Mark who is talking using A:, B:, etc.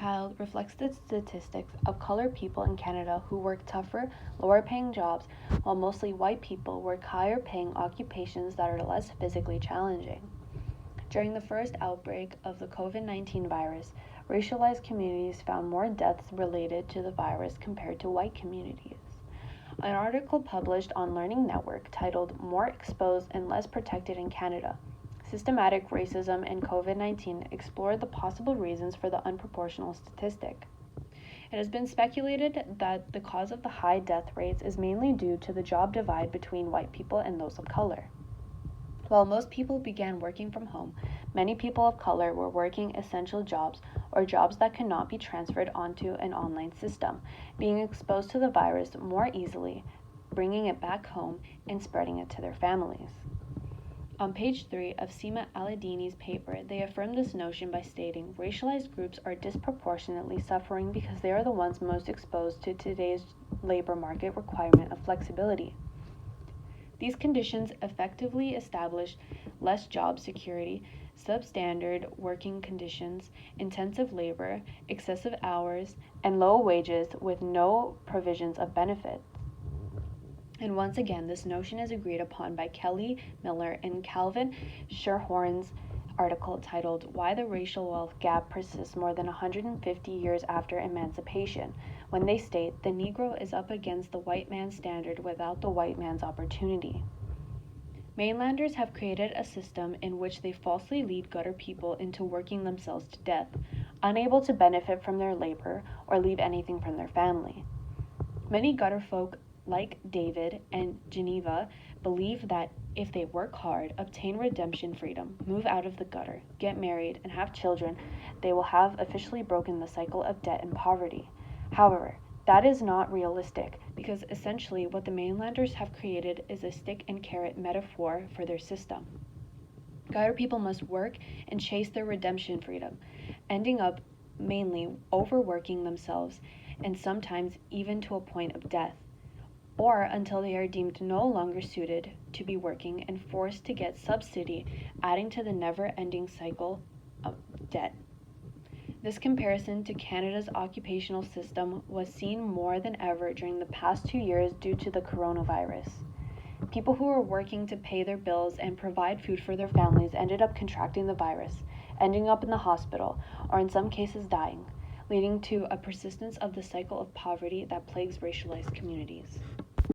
A: child reflects the statistics of colored people in Canada who work tougher, lower paying jobs, while mostly white people work higher paying occupations that are less physically challenging. During the first outbreak of the COVID-19 virus, racialized communities found more deaths related to the virus compared to white communities. An article published on Learning Network titled More Exposed and Less Protected in Canada, Systematic Racism and COVID-19 explored the possible reasons for the unproportional statistic. It has been speculated that the cause of the high death rates is mainly due to the job divide between white people and those of color. While most people began working from home, many people of color were working essential jobs or jobs that could not be transferred onto an online system, being exposed to the virus more easily, bringing it back home and spreading it to their families. On page 3 of Seema Al-Dini's paper, they affirm this notion by stating racialized groups are disproportionately suffering because they are the ones most exposed to today's labor market requirement of flexibility. These conditions effectively establish less job security, substandard working conditions, intensive labor, excessive hours, and low wages with no provisions of benefits. And once again, this notion is agreed upon by Kelly Miller in Calvin Sherhorn's article titled Why the Racial Wealth Gap Persists More Than 150 Years After Emancipation, when they state the Negro is up against the white man's standard without the white man's opportunity. Mainlanders have created a system in which they falsely lead gutter people into working themselves to death, unable to benefit from their labor or leave anything from their family. Many gutter folk like David and Geneva believe that if they work hard, obtain redemption freedom, move out of the gutter, get married, and have children, they will have officially broken the cycle of debt and poverty. However, that is not realistic because essentially what the mainlanders have created is a stick and carrot metaphor for their system. Gutter people must work and chase their redemption freedom, ending up mainly overworking themselves and sometimes even to a point of death, or until they are deemed no longer suited to be working and forced to get subsidy, adding to the never-ending cycle of debt. This comparison to Canada's occupational system was seen more than ever during the past 2 years due to the coronavirus. People who were working to pay their bills and provide food for their families ended up contracting the virus, ending up in the hospital, or in some cases dying, leading to a persistence of the cycle of poverty that plagues racialized communities.